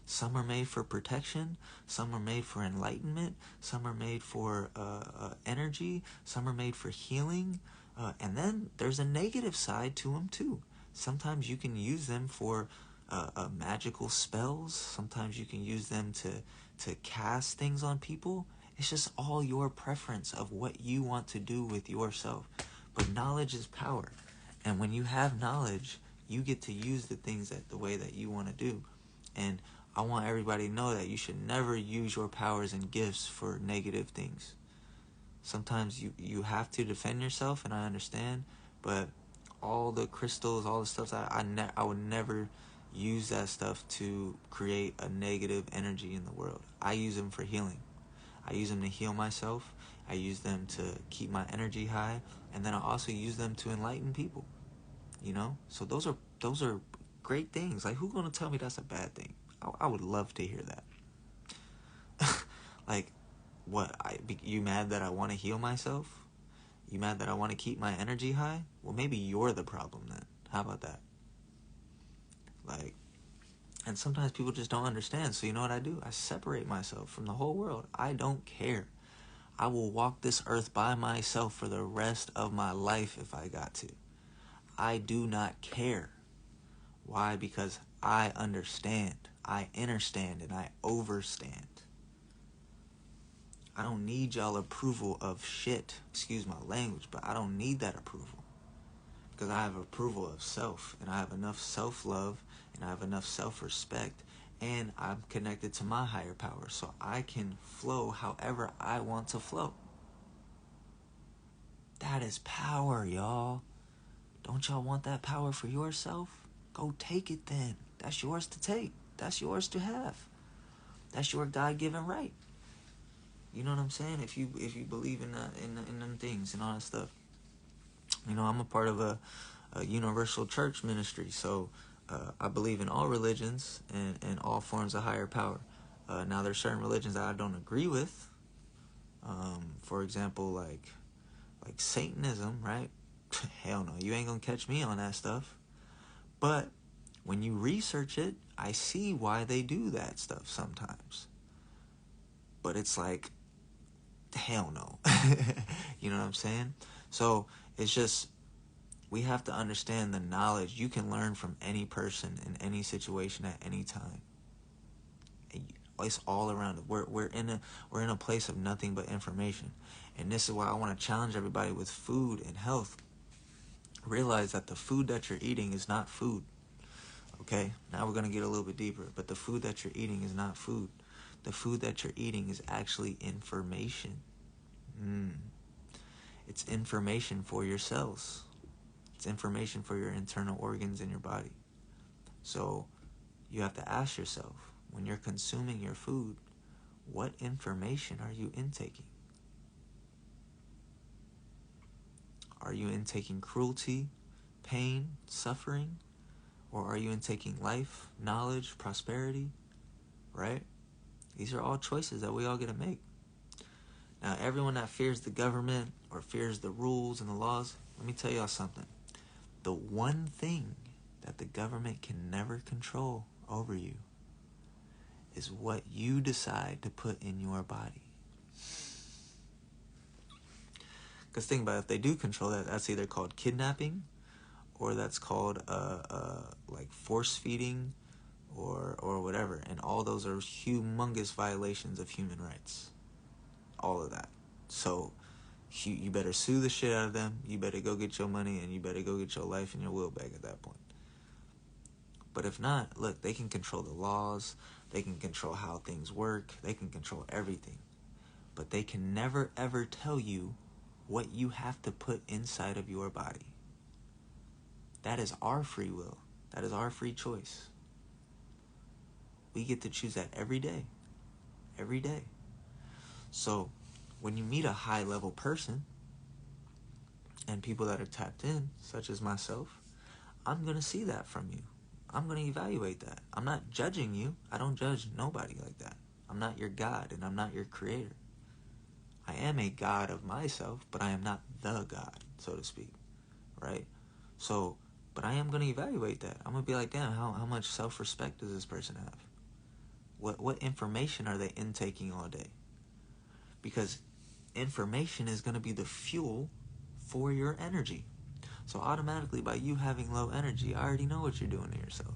Some are made for protection, some are made for enlightenment, some are made for energy, some are made for healing, and then there's a negative side to them too. Sometimes you can use them for magical spells, sometimes you can use them to cast things on people. It's just all your preference of what you want to do with yourself. But knowledge is power, and when you have knowledge, you get to use the things the way that you want to do. And I want everybody to know that you should never use your powers and gifts for negative things. Sometimes you have to defend yourself, and I understand, but all the crystals, all the stuff that I would never use that stuff to create a negative energy in the world. I use them for healing. I use them to heal myself. I use them to keep my energy high, and then I also use them to enlighten people. You know, so those are great things. Like, who's gonna tell me that's a bad thing? I would love to hear that. Like, what? You mad that I want to heal myself? You mad that I want to keep my energy high? Well, maybe you're the problem then. How about that? Like, and sometimes people just don't understand. So you know what I do? I separate myself from the whole world. I don't care. I will walk this earth by myself for the rest of my life if I got to. I do not care. Why? Because I understand. I understand and I overstand. I don't need y'all approval of shit. Excuse my language, but I don't need that approval. Because I have approval of self, and I have enough self-love, and I have enough self-respect, and I'm connected to my higher power, so I can flow however I want to flow. That is power, y'all. Don't y'all want that power for yourself? Go take it then. That's yours to take. That's yours to have. That's your God-given right. You know what I'm saying? If you believe in that, in them things and all that stuff. You know, I'm a part of a universal church ministry, so I believe in all religions and all forms of higher power. Now, there's certain religions that I don't agree with. For example, like Satanism, right? Hell no, you ain't gonna catch me on that stuff. But when you research it, I see why they do that stuff sometimes. But it's like, hell no. You know what I'm saying? So it's just, we have to understand the knowledge. You can learn from any person in any situation at any time. It's all around us. We're in a place of nothing but information. And this is why I want to challenge everybody with food and health. Realize that the food that you're eating is not food. Okay? Now we're going to get a little bit deeper. But the food that you're eating is not food. The food that you're eating is actually information. It's information for your cells. It's information for your internal organs in your body. So you have to ask yourself, when you're consuming your food, what information are you intaking? Are you intaking cruelty, pain, suffering? Or are you intaking life, knowledge, prosperity? Right? These are all choices that we all get to make. Now, everyone that fears the government or fears the rules and the laws, let me tell y'all something. The one thing that the government can never control over you is what you decide to put in your body. Because think about it, if they do control that, that's either called kidnapping, or that's called like force feeding, or whatever. And all those are humongous violations of human rights. All of that. So you better sue the shit out of them. You better go get your money, and you better go get your life and your will back at that point. But if not, look, they can control the laws. They can control how things work. They can control everything. But they can never, ever tell you what you have to put inside of your body. That is our free will. That is our free choice. We get to choose that every day. Every day. So when you meet a high-level person and people that are tapped in, such as myself, I'm going to see that from you. I'm going to evaluate that. I'm not judging you. I don't judge nobody like that. I'm not your God, and I'm not your creator. I am a God of myself, but I am not the God, so to speak, right? So, but I am going to evaluate that. I'm going to be like, damn, how much self-respect does this person have? What information are they intaking all day? Because information is going to be the fuel for your energy. So automatically, by you having low energy, I already know what you're doing to yourself.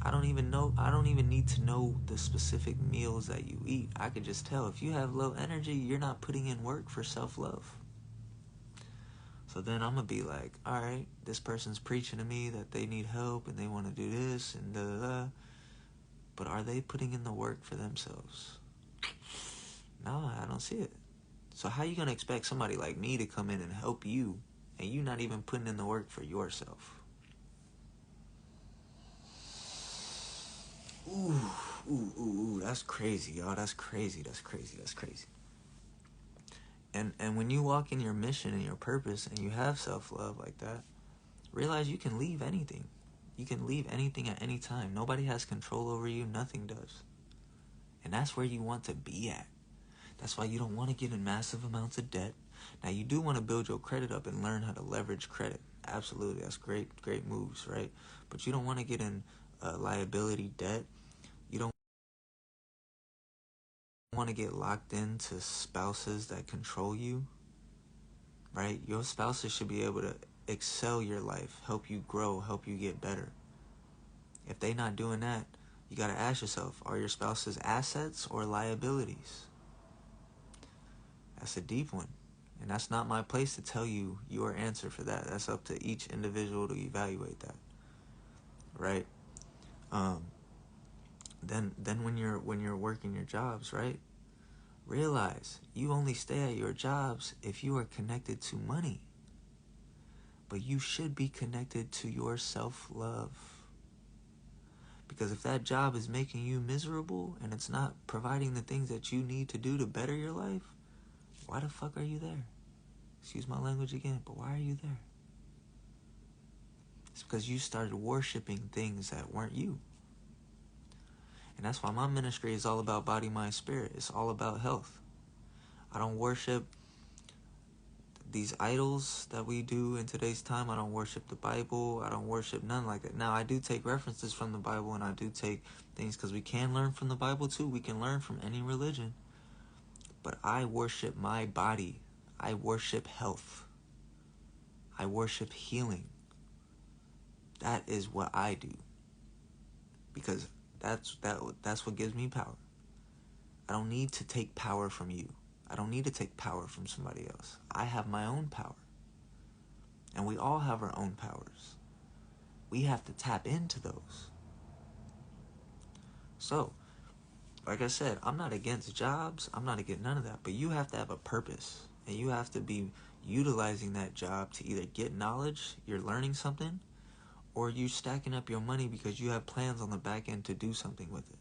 I don't even need to know the specific meals that you eat. I could just tell if you have low energy, you're not putting in work for self-love. So then I'm going to be like, all right, this person's preaching to me that they need help and they want to do this and da-da-da. But are they putting in the work for themselves? No, I don't see it. So how are you going to expect somebody like me to come in and help you and you not even putting in the work for yourself? Ooh, that's crazy, y'all. That's crazy. And when you walk in your mission and your purpose and you have self-love like that, realize you can leave anything. You can leave anything at any time. Nobody has control over you. Nothing does. And that's where you want to be at. That's why you don't want to get in massive amounts of debt. Now, you do want to build your credit up and learn how to leverage credit. Absolutely. That's great moves, right? But you don't want to get in liability debt. You don't want to get locked into spouses that control you, right? Your spouses should be able to excel your life, help you grow, help you get better. If they're not doing that, you got to ask yourself, are your spouses assets or liabilities? That's a deep one. And that's not my place to tell you your answer for that. That's up to each individual to evaluate that, right? Then when you're working your jobs, right? Realize you only stay at your jobs if you are connected to money. But you should be connected to your self-love. Because if that job is making you miserable and it's not providing the things that you need to do to better your life, why the fuck are you there? Excuse my language again, but why are you there? It's because you started worshiping things that weren't you. And that's why my ministry is all about body, mind, spirit. It's all about health. I don't worship these idols that we do in today's time. I don't worship the Bible. I don't worship none like that. Now, I do take references from the Bible, and I do take things because we can learn from the Bible too. We can learn from any religion. But I worship my body. I worship health. I worship healing. That is what I do. Because that's what gives me power. I don't need to take power from you. I don't need to take power from somebody else. I have my own power. And we all have our own powers. We have to tap into those. So, like I said, I'm not against jobs. I'm not against none of that. But you have to have a purpose. And you have to be utilizing that job to either get knowledge, you're learning something, or you stacking up your money because you have plans on the back end to do something with it.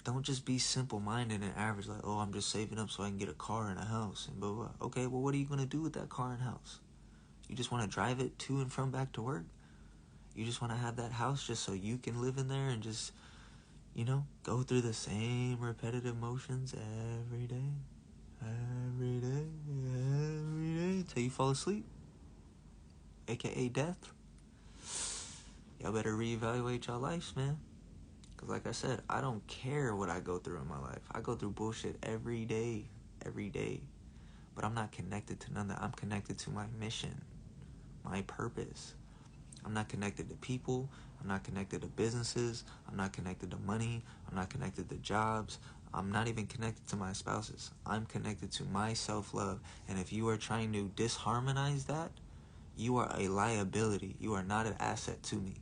Don't just be simple-minded and average, like, oh, I'm just saving up so I can get a car and a house and blah, blah. Okay, well, what are you going to do with that car and house? You just want to drive it to and from back to work? You just want to have that house just so you can live in there and just Go through the same repetitive motions every day, every day, every day, till you fall asleep, aka death. Y'all better reevaluate y'all lives, man. Because like I said, I don't care what I go through in my life. I go through bullshit every day. But I'm not connected to none of that. I'm connected to my mission, my purpose. I'm not connected to people. I'm not connected to businesses. I'm not connected to money. I'm not connected to jobs. I'm not even connected to my spouses. I'm connected to my self-love. And if you are trying to disharmonize that, you are a liability. You are not an asset to me.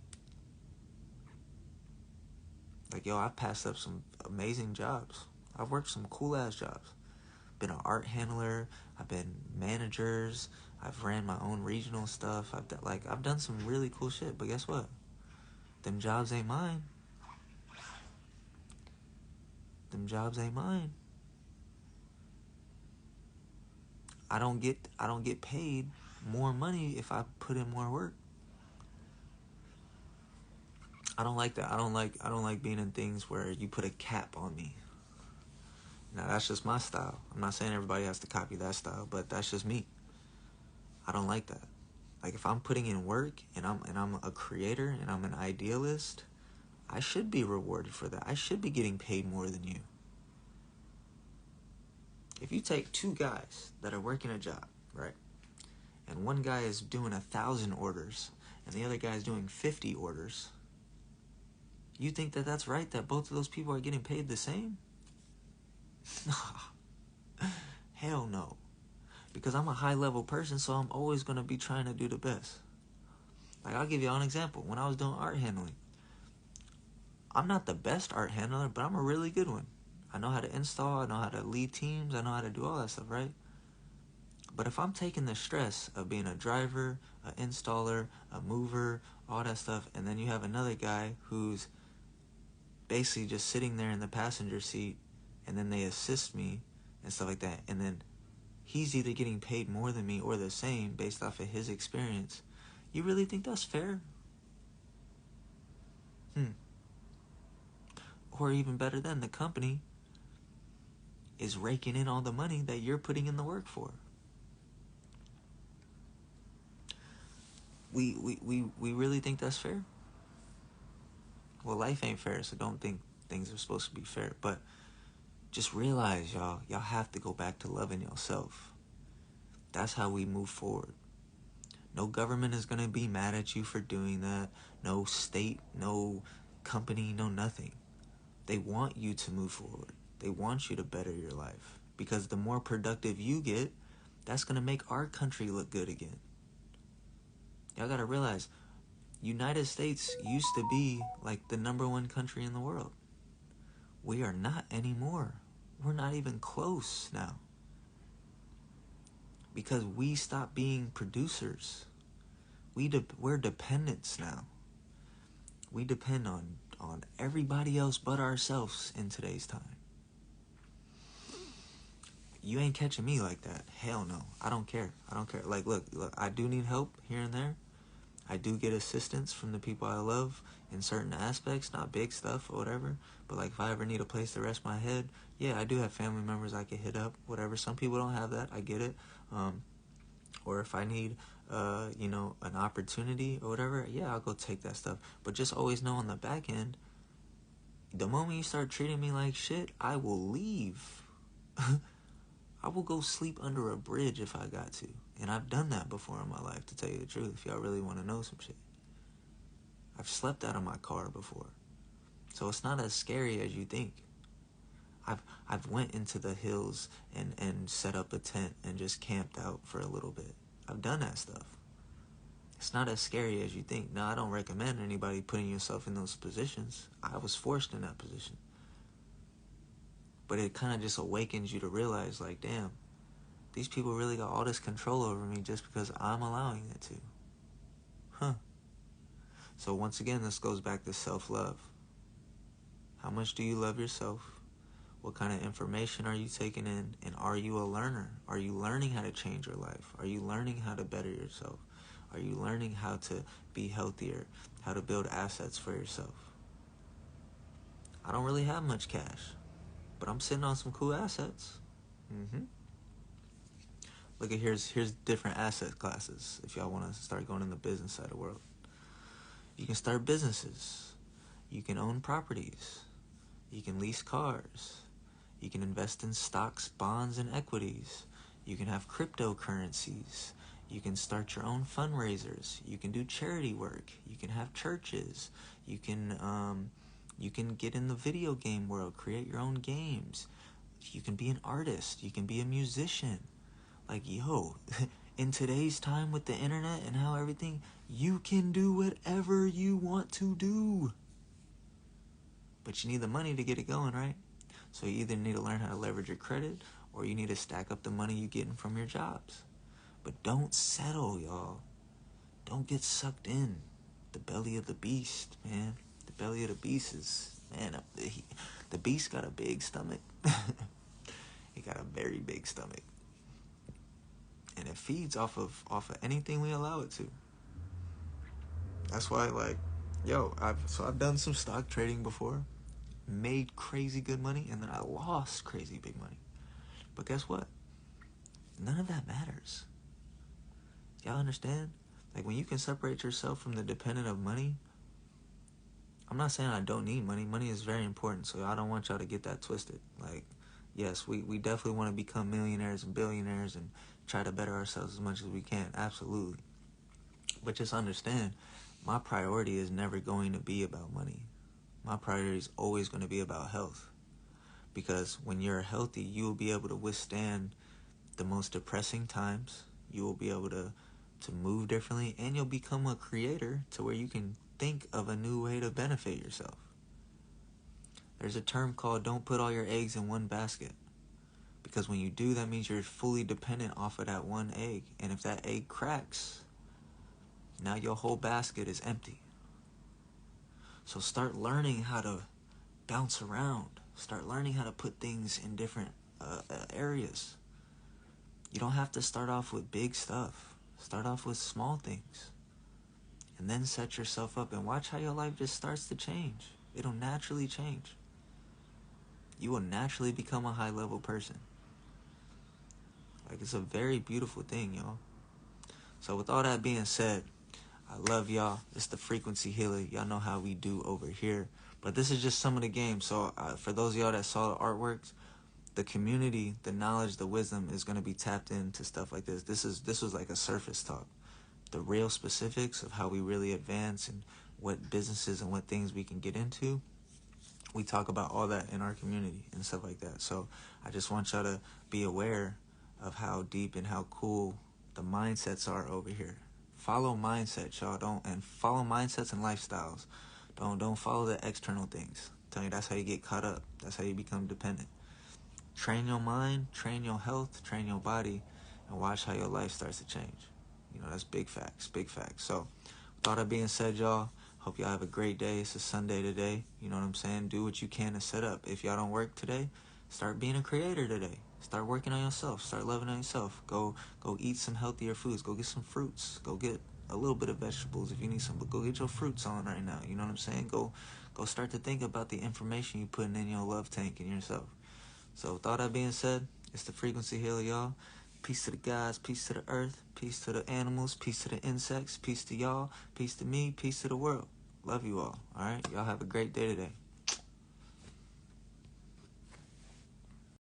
Like, yo, I've passed up some amazing jobs. I've worked some cool-ass jobs. Been an art handler. I've been managers. I've ran my own regional stuff. I've done some really cool shit. But guess what? Them jobs ain't mine. Them jobs ain't mine. I don't get paid more money if I put in more work. I don't like that. I don't like being in things where you put a cap on me. Now that's just my style. I'm not saying everybody has to copy that style, but that's just me. I don't like that. Like, if I'm putting in work and I'm a creator and I'm an idealist, I should be rewarded for that. I should be getting paid more than you. If you take two guys that are working a job, right? And one guy is doing 1,000 orders and the other guy is doing 50 orders, you think that that's right, that both of those people are getting paid the same? Hell no. Because I'm a high level person, so I'm always going to be trying to do the best. Like, I'll give you an example. When I was doing art handling, I'm not the best art handler, but I'm a really good one. I know how to install, I know how to lead teams, I know how to do all that stuff, right? But if I'm taking the stress of being a driver, an installer, a mover, all that stuff, and then you have another guy who's basically just sitting there in the passenger seat, and then they assist me and stuff like that, and then he's either getting paid more than me or the same based off of his experience, you really think that's fair? Or even better than, the company is raking in all the money that you're putting in the work for. We really think that's fair? Well, life ain't fair, so don't think things are supposed to be fair. But just realize, y'all have to go back to loving yourself. That's how we move forward. No government is going to be mad at you for doing that. No state, no company, no nothing. They want you to move forward. They want you to better your life. Because the more productive you get, that's going to make our country look good again. Y'all got to realize, United States used to be like the #1 country in the world. We are not anymore. We're not even close now. Because we stopped being producers. We're dependents now. We depend on everybody else but ourselves in today's time. You ain't catching me like that. Hell no. I don't care. Like, look, I do need help here and there. I do get assistance from the people I love in certain aspects, not big stuff or whatever. But like, if I ever need a place to rest my head, yeah, I do have family members I can hit up, whatever. Some people don't have that. I get it. Or if I need, an opportunity or whatever, yeah, I'll go take that stuff. But just always know on the back end, the moment you start treating me like shit, I will leave. I will go sleep under a bridge if I got to. And I've done that before in my life, to tell you the truth, if y'all really want to know some shit. I've slept out of my car before. So it's not as scary as you think. I've went into the hills and set up a tent and just camped out for a little bit. I've done that stuff. It's not as scary as you think. Now, I don't recommend anybody putting yourself in those positions. I was forced in that position. But it kind of just awakens you to realize, like, damn, these people really got all this control over me just because I'm allowing it to. Huh. So once again, this goes back to self-love. How much do you love yourself? What kind of information are you taking in? And are you a learner? Are you learning how to change your life? Are you learning how to better yourself? Are you learning how to be healthier? How to build assets for yourself? I don't really have much cash, but I'm sitting on some cool assets. Look at here's different asset classes if y'all want to start going in the business side of the world. You can start businesses. You can own properties. You can lease cars. You can invest in stocks, bonds, and equities. You can have cryptocurrencies. You can start your own fundraisers. You can do charity work. You can have churches. You can get in the video game world, create your own games. You can be an artist. You can be a musician. Like, yo, in today's time with the internet and how everything, you can do whatever you want to do. But you need the money to get it going, right? So you either need to learn how to leverage your credit, or you need to stack up the money you're getting from your jobs. But don't settle, y'all. Don't get sucked in. The belly of the beast, man. The belly of the beast is, man, the beast got a big stomach. He got a very big stomach. And it feeds off of anything we allow it to. That's why, like, yo, I've done some stock trading before, made crazy good money, and then I lost crazy big money. But guess what? None of that matters. Y'all understand? Like, when you can separate yourself from the dependent of money, I'm not saying I don't need money. Money is very important, so I don't want y'all to get that twisted. Like, yes, we definitely want to become millionaires and billionaires and try to better ourselves as much as we can. Absolutely. But just understand, my priority is never going to be about money. My priority is always going to be about health. Because when you're healthy, you will be able to withstand the most depressing times. You will be able to move differently, and you'll become a creator to where you can think of a new way to benefit yourself. There's a term called don't put all your eggs in one basket. Because when you do, that means you're fully dependent off of that one egg. And if that egg cracks, now your whole basket is empty. So start learning how to bounce around. Start learning how to put things in different areas. You don't have to start off with big stuff. Start off with small things. And then set yourself up and watch how your life just starts to change. It'll naturally change. You will naturally become a high-level person. Like, it's a very beautiful thing, y'all. So with all that being said, I love y'all. It's the Frequency Healer. Y'all know how we do over here. But this is just some of the game. So for those of y'all that saw the artworks, the community, the knowledge, the wisdom is going to be tapped into stuff like this. This was like a surface talk. The real specifics of how we really advance and what businesses and what things we can get into, we talk about all that in our community and stuff like that. So I just want y'all to be aware of how deep and how cool the mindsets are over here. Follow mindsets, y'all. And follow mindsets and lifestyles. Don't follow the external things. I'm telling you, that's how you get caught up. That's how you become dependent. Train your mind, train your health, train your body, and watch how your life starts to change. You know, that's big facts, big facts. So, with all that being said, y'all, hope y'all have a great day. It's a Sunday today. You know what I'm saying? Do what you can to set up. If y'all don't work today, start being a creator today. Start working on yourself. Start loving on yourself. Go eat some healthier foods. Go get some fruits. Go get a little bit of vegetables if you need some. But go get your fruits on right now. You know what I'm saying? Go start to think about the information you're putting in your love tank and yourself. So with all that being said, it's the Frequency Healer, y'all. Peace to the gods, peace to the earth, peace to the animals, peace to the insects, peace to y'all, peace to me, peace to the world. Love you all right? Y'all have a great day today.